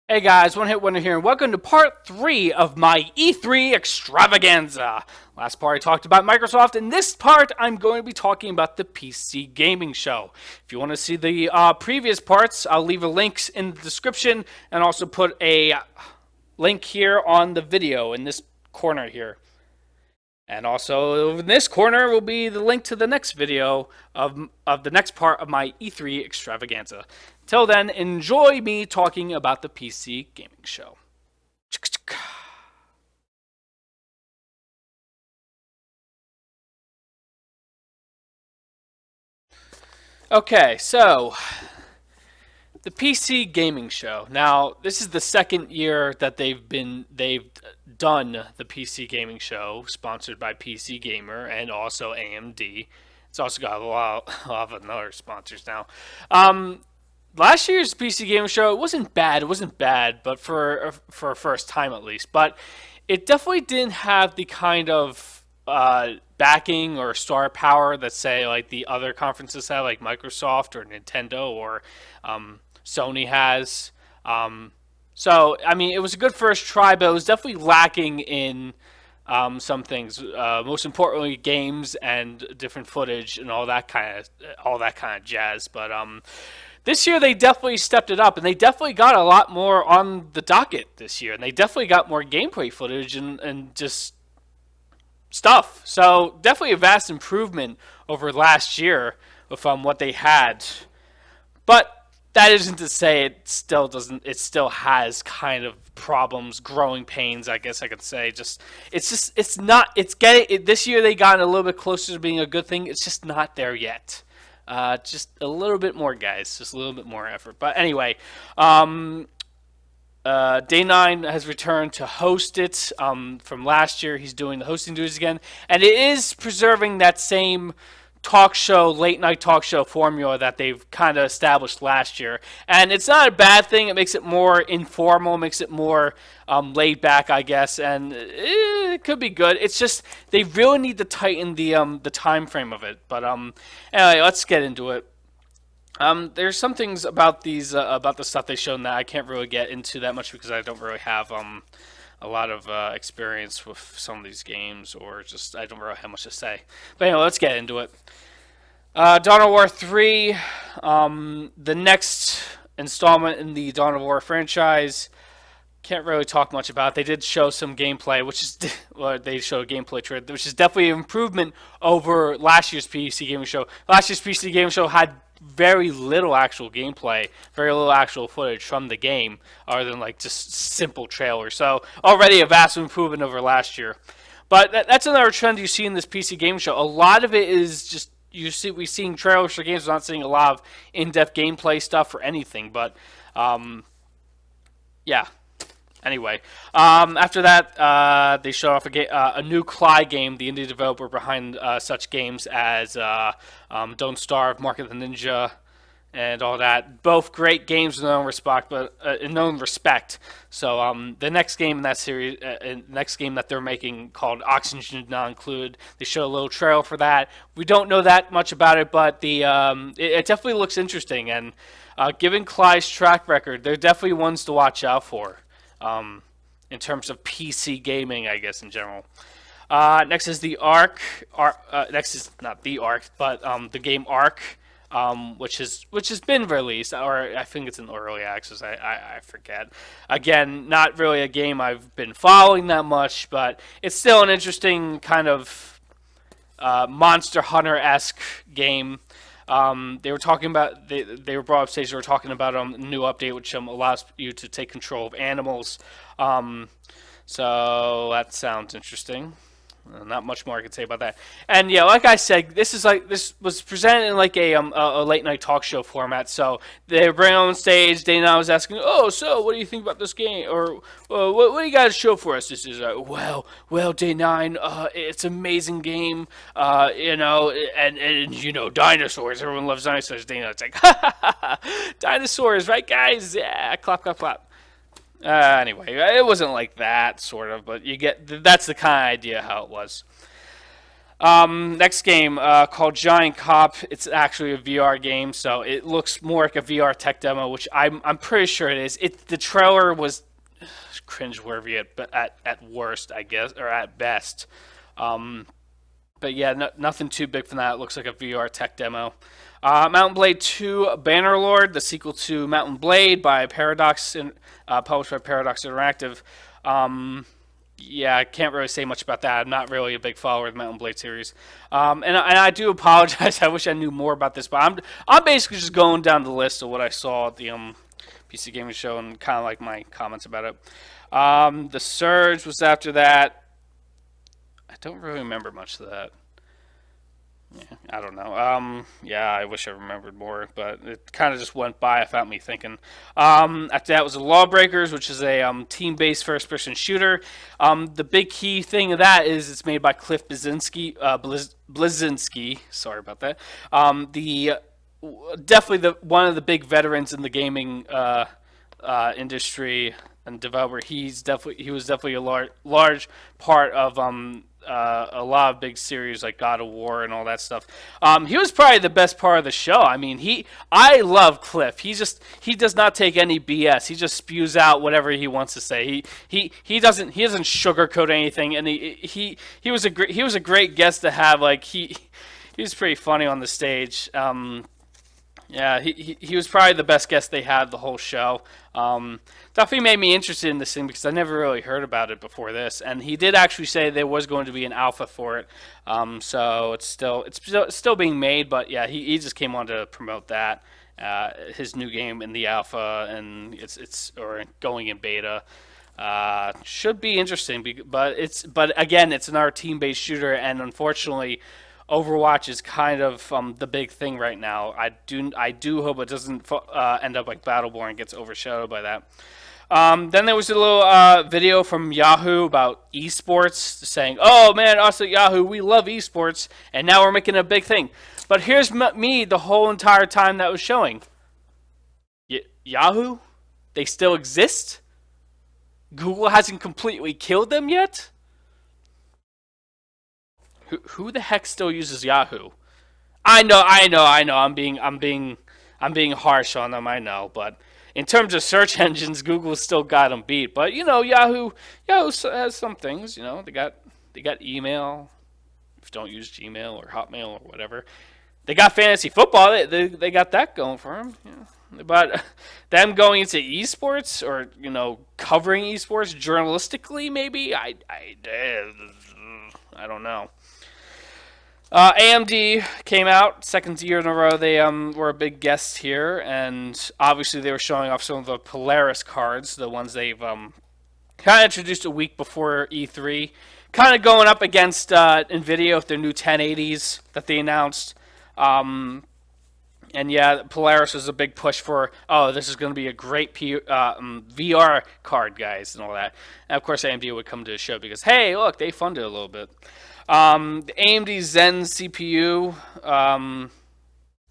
Hey guys, One Hit Wonder here, and welcome to part 3 of my E3 Extravaganza. Last part I talked about Microsoft, and this part I'm going to be talking about the PC Gaming Show. If you want to see the previous parts, I'll leave a link in the description, and also put a link here on the video in this corner here. And also in this corner will be the link to the next video of the next part of my E3 Extravaganza. Till then, enjoy me talking about the PC Gaming Show. Okay, so the PC Gaming Show. Now, this is the second year that they've done the PC Gaming Show, sponsored by PC Gamer and also AMD. It's also got a lot of other sponsors now. Last year's PC Gaming Show, it wasn't bad. It wasn't bad, but for a first time at least. But it definitely didn't have the kind of backing or star power that, say, like the other conferences have, like Microsoft or Nintendo or Sony has. So, I mean, it was a good first try, but it was definitely lacking in some things. Most importantly, games and different footage and all that kind of jazz. But this year they definitely stepped it up, and they definitely got a lot more on the docket this year, and they definitely got more gameplay footage and just stuff. So definitely a vast improvement over last year from what they had. But that isn't to say it still doesn't. It still has kind of problems, growing pains, I guess I could say. It's not. It's getting. This year they got a little bit closer to being a good thing. It's just not there yet. Just a little bit more, guys. Just a little bit more effort. But anyway, Day 9 has returned to host it from last year. He's doing the hosting duties again. And it is preserving that same talk show, late night talk show formula that they've kind of established last year. And it's not a bad thing. It makes it more informal, makes it more laid back, I guess. And it could be good. It's just they really need to tighten the time frame of it. But anyway, let's get into it. There's some things about these about the stuff they showed that I can't really get into that much because I don't really have a lot of experience with some of these games, or just I don't really have much to say. But anyway, let's get into it. Dawn of War 3, the next installment in the Dawn of War franchise. Can't really talk much about it. They did show some gameplay, which is well, they showed a gameplay trailer, which is definitely an improvement over last year's PC gaming show. Last year's PC gaming show had very little actual gameplay, very little actual footage from the game, other than like just simple trailers. So already a vast improvement over last year. But that's another trend you see in this PC gaming show. A lot of it is just we're seeing trailers for games. We're not seeing a lot of in-depth gameplay stuff or anything. But yeah. Anyway, after that, they showed off a new Clyde game, the indie developer behind such games as Don't Starve, Mark of the Ninja, and all that. Both great games in their own respect, So the next game in that series, next game that they're making called Oxygen Did Not Include, they showed a little trailer for that. We don't know that much about it, but it definitely looks interesting. And given Clyde's track record, they're definitely ones to watch out for. In terms of PC gaming, I guess in general. Next is the Ark. Next is not the Ark, but the game Ark, which has been released, or I think it's in early access. I forget. Again, not really a game I've been following that much, but it's still an interesting kind of Monster Hunter-esque game. They were talking about they were brought up stage. They were talking about a new update which allows you to take control of animals. So that sounds interesting. Not much more I can say about that. And yeah, like I said, this was presented in like a late night talk show format. So they bring on stage. Dana was asking, "Oh, so what do you think about this game?" Or what do you got to show for us? This is well, Day 9. It's an amazing game. And you know, dinosaurs. Everyone loves dinosaurs. Dana, it's like, dinosaurs, right, guys? Yeah, clap, clap, clap. Anyway, it wasn't like that, sort of, but you get that's the kind of idea how it was. Next game called Giant Cop. It's actually a VR game, so it looks more like a VR tech demo, which I'm pretty sure it is. The trailer was cringeworthy at worst, I guess, or at best. Um, but yeah, nothing too big from that. It looks like a VR tech demo. Mountain Blade 2 Bannerlord, the sequel to Mountain Blade by published by Paradox Interactive. Um, yeah, I can't really say much about that. I'm not really a big follower of the Mountain Blade series, and I do apologize. I wish I knew more about this, but I'm basically just going down the list of what I saw at the PC Gaming Show and kind of like my comments about it. The Surge was after that. I don't really remember much of that. Yeah, I don't know. Yeah, I wish I remembered more, but it kind of just went by without me thinking. After that was the Lawbreakers, which is a team-based first-person shooter. The big key thing of that is it's made by Cliff Bleszinski. Sorry about that. The definitely the one of the big veterans in the gaming industry and developer. He was definitely a large part of a lot of big series like God of War and all that stuff. He was probably the best part of the show. I mean, I love Cliff. He does not take any BS. He just spews out whatever he wants to say. He doesn't sugarcoat anything. And he was a great guest to have. Like he was pretty funny on the stage. Yeah, he was probably the best guest they had the whole show. Definitely made me interested in this thing because I never really heard about it before this. And he did actually say there was going to be an alpha for it. So it's still being made, but yeah, he just came on to promote that his new game in the alpha, and it's or going in beta. Should be interesting, but again, it's another team-based shooter, and unfortunately, Overwatch is kind of the big thing right now. I do hope it doesn't end up like Battleborn and gets overshadowed by that. Then there was a little video from Yahoo about esports saying, "Oh man, us at Yahoo, we love esports, and now we're making a big thing." But here's me the whole entire time that was showing. Yahoo, they still exist. Google hasn't completely killed them yet. Who the heck still uses Yahoo? I know. I'm being harsh on them. I know, but in terms of search engines, Google still got them beat. But you know, Yahoo has some things. You know, they got email. If you don't use Gmail or Hotmail or whatever, they got fantasy football. They got that going for them. Yeah. But them going into esports or covering esports journalistically, maybe I don't know. AMD came out second year in a row. They were a big guest here, and obviously they were showing off some of the Polaris cards, the ones they've kind of introduced a week before E3, kind of going up against Nvidia with their new 1080s that they announced. And yeah, Polaris was a big push for, this is going to be a great VR card, guys, and all that. And of course, AMD would come to the show because, hey, look, they funded a little bit. The AMD Zen CPU,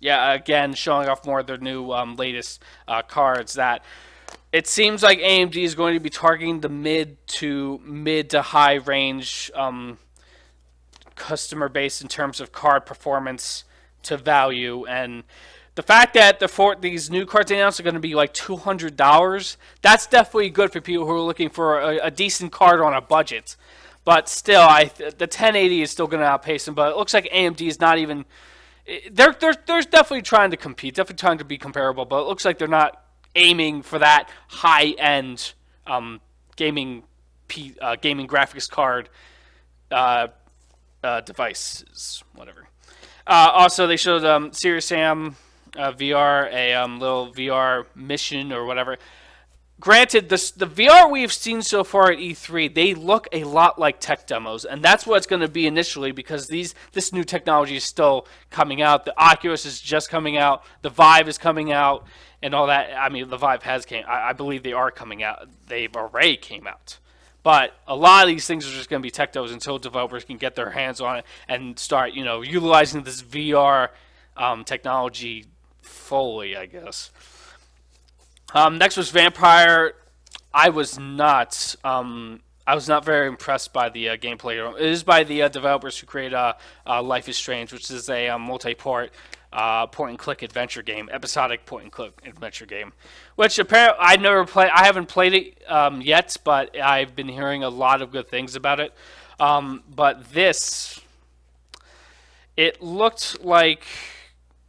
yeah, again, showing off more of their new latest cards. That it seems like AMD is going to be targeting the mid to high range customer base in terms of card performance to value, and the fact that these new cards they announced are going to be like $200, that's definitely good for people who are looking for a decent card on a budget. But still, the 1080 is still going to outpace them. But it looks like AMD is not even. They're definitely trying to compete, definitely trying to be comparable. But it looks like they're not aiming for that high end gaming graphics card devices, whatever. Also, they showed Serious Sam VR, a little VR mission or whatever. Granted, the VR we've seen so far at E3, they look a lot like tech demos, and that's what it's going to be initially because this new technology is still coming out. The Oculus is just coming out, the Vive is coming out, and all that. I mean, the Vive has came. I believe they are coming out. They've already came out. But a lot of these things are just going to be tech demos until developers can get their hands on it and start, utilizing this VR technology fully, I guess. Next was Vampire. I was not I was not very impressed by the gameplay. It is by the developers who create Life is Strange, which is a multi-part point-and-click adventure game, episodic point-and-click adventure game. Which apparently I never played. I haven't played it yet, but I've been hearing a lot of good things about it. But this, it looked like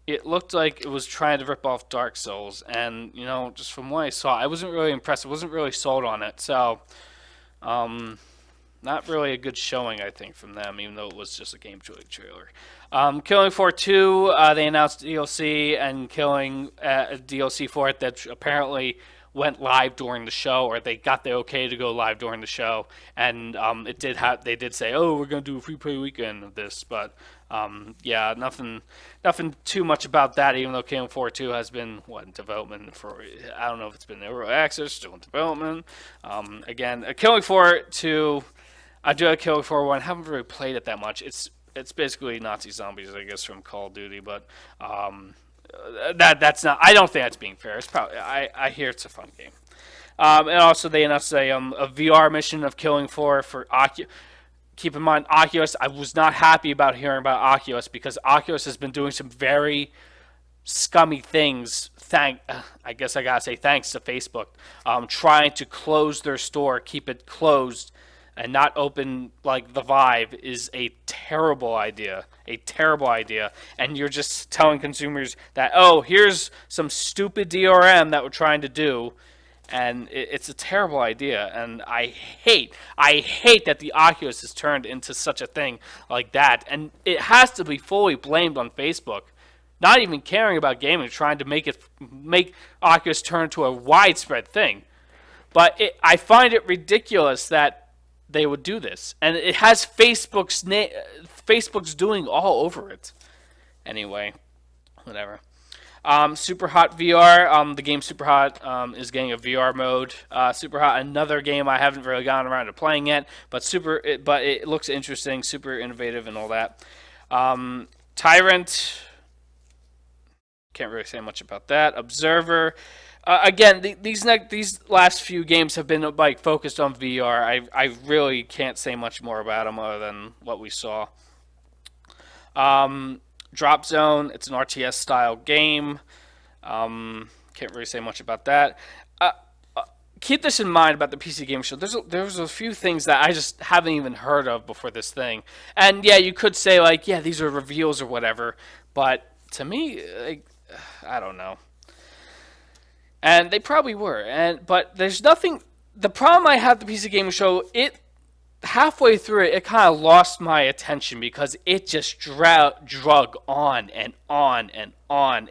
it was trying to rip off Dark Souls, and just from what I saw, I wasn't really impressed. I wasn't really sold on it. So. Not really a good showing, I think, from them, even though it was just a gameplay trailer. Killing Floor 2, they announced DLC and Killing DLC for it that apparently went live during the show, or they got the okay to go live during the show, and they did say, oh, we're going to do a free play weekend of this, but yeah, nothing too much about that, even though Killing Floor 2 has been in development for, I don't know if it's been early access, still in development. Again, Killing Floor 2, I do have Killing Floor 1, haven't really played it that much. It's basically Nazi zombies, I guess, from Call of Duty, but that's not. I don't think that's being fair. It's probably. I hear it's a fun game. And also they announced a VR mission of Killing Floor for Oculus. Keep in mind, Oculus. I was not happy about hearing about Oculus because Oculus has been doing some very scummy things. I guess I gotta say thanks to Facebook, trying to close their store, keep it closed, and not open like the Vive is a terrible idea. A terrible idea. And you're just telling consumers that, oh, here's some stupid DRM that we're trying to do. And it's a terrible idea. And I hate that the Oculus has turned into such a thing like that. And it has to be fully blamed on Facebook. Not even caring about gaming, trying to make Oculus turn into a widespread thing. But I find it ridiculous that they would do this, and it has Facebook's doing all over it. Anyway, whatever. Super Hot VR. The game Super Hot is getting a VR mode. Super Hot, another game I haven't really gotten around to playing yet, but it looks interesting, super innovative, and all that. Tyrant. Can't really say much about that. Observer. Again, these last few games have been focused on VR. I really can't say much more about them other than what we saw. Drop Zone. It's an RTS style game. Can't really say much about that. Keep this in mind about the PC Game Show. There's a few things that I just haven't even heard of before this thing. And yeah, you could say these are reveals or whatever. But to me, I don't know. And they probably were. But there's nothing. The problem I have with the PC Gaming Show, halfway through it kind of lost my attention because it just drug on and on and on.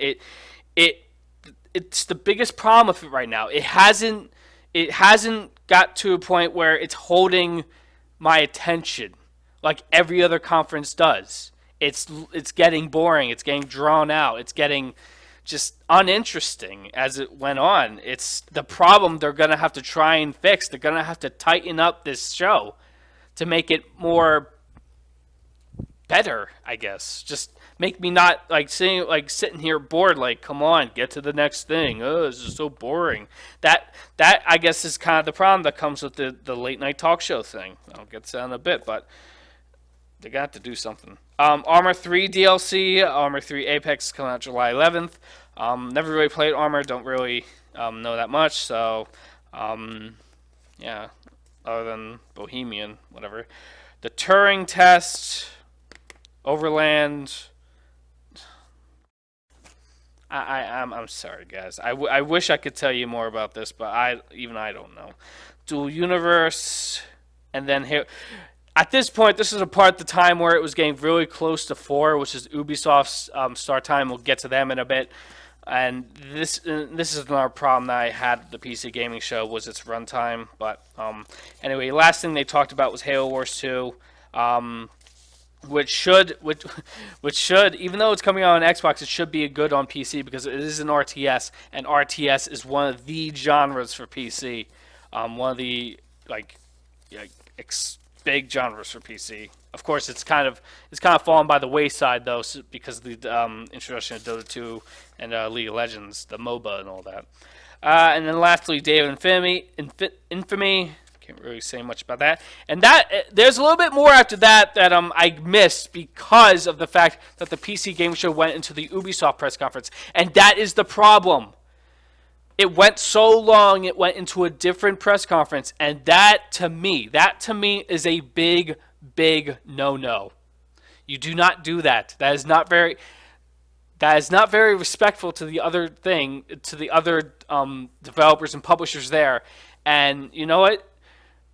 It's the biggest problem with it right now. It hasn't got to a point where it's holding my attention like every other conference does. It's getting boring. It's getting drawn out. It's getting just uninteresting as it went on. It's the problem they're going to have to try and fix. They're going to have to tighten up this show to make it more better, I guess. Just make me not sitting here bored, come on, get to the next thing. Oh, this is so boring. That I guess is kind of the problem that comes with the late night talk show thing. I'll get to that in a bit, but they got to do something. Armor 3 DLC, Armor 3 Apex is coming out July 11th. Never really played Armor, don't really know that much, so yeah, other than Bohemian, whatever. The Turing Test, Overland. I'm sorry, guys. I wish I could tell you more about this, but I don't know. Dual Universe, and then here. At this point, this is a part of the time where it was getting really close to 4, which is Ubisoft's start time. We'll get to them in a bit. And this is another problem that I had with the PC Gaming Show was its runtime. But anyway, last thing they talked about was Halo Wars 2, which should, even though it's coming out on Xbox, it should be good on PC because it is an RTS, and RTS is one of the genres for PC. One of the big genres for PC. Of course, it's kind of fallen by the wayside though, because of the introduction of Dota 2 and League of Legends, the MOBA and all that. And then lastly, Day of Infamy. Can't really say much about that. And that there's a little bit more after that I missed because of the fact that the PC Game Show went into the Ubisoft press conference, and that is the problem. It went so long, it went into a different press conference, and that to me is a big, big no-no. You do not do that. That is not very respectful to the other developers and publishers there. And you know what?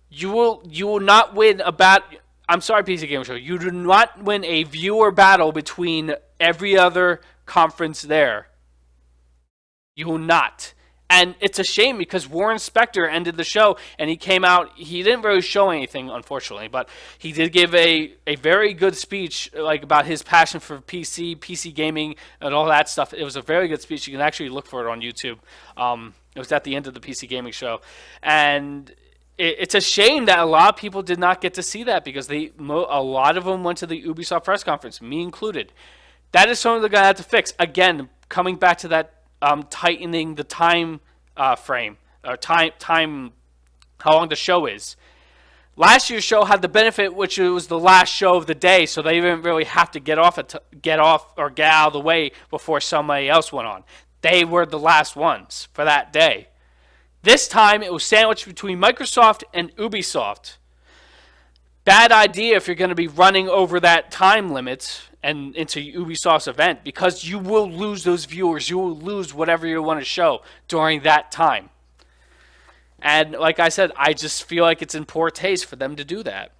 You will not win I'm sorry, PC Game Show. You do not win a viewer battle between every other conference there. You will not. And it's a shame because Warren Spector ended the show and he came out. He didn't really show anything, unfortunately, but he did give a very good speech about his passion for PC gaming, and all that stuff. It was a very good speech. You can actually look for it on YouTube. It was at the end of the PC gaming show. And it's a shame that a lot of people did not get to see that because a lot of them went to the Ubisoft press conference, me included. That is something they're going to have to fix. Again, coming back to that, tightening the time frame, or time, how long the show is. Last year's show had the benefit, which it was the last show of the day, so they didn't really have to get out of the way before somebody else went on. They were the last ones for that day. This time, it was sandwiched between Microsoft and Ubisoft. Bad idea if you're going to be running over that time limit and into Ubisoft's event, because you will lose those viewers. You will lose whatever you want to show during that time. And like I said, I just feel like it's in poor taste for them to do that.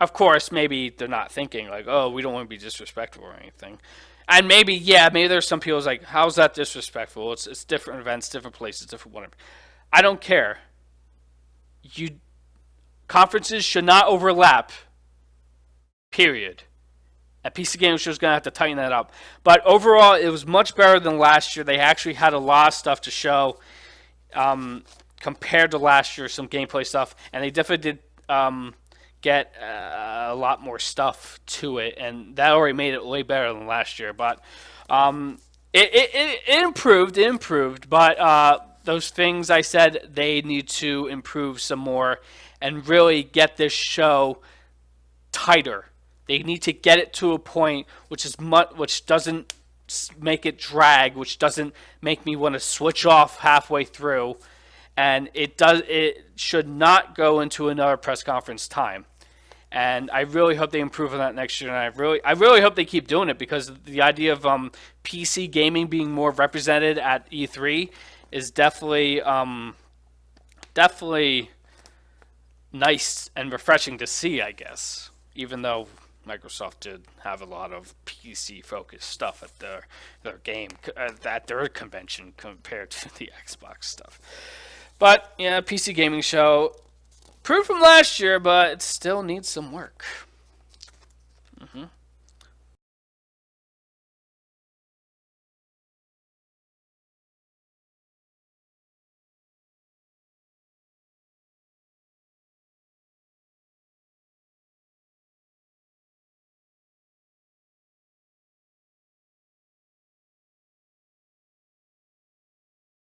Of course, maybe they're not thinking oh, we don't want to be disrespectful or anything. And maybe there's some people who's like, how's that disrespectful? It's different events, different places, different whatever. I don't care. Conferences should not overlap. Period. And PC Gaming Show is going to have to tighten that up. But overall, it was much better than last year. They actually had a lot of stuff to show compared to last year, some gameplay stuff. And they definitely did get a lot more stuff to it. And that already made it way better than last year. But it improved. It improved. But those things I said, they need to improve some more and really get this show tighter. They need to get it to a point which doesn't make it drag, which doesn't make me want to switch off halfway through, and it should not go into another press conference time. And I really hope they improve on that next year, and I really hope they keep doing it, because the idea of PC gaming being more represented at E3 is definitely nice and refreshing to see, I guess, even though Microsoft did have a lot of PC-focused stuff at their convention compared to the Xbox stuff. But yeah, PC Gaming Show improved from last year, but it still needs some work.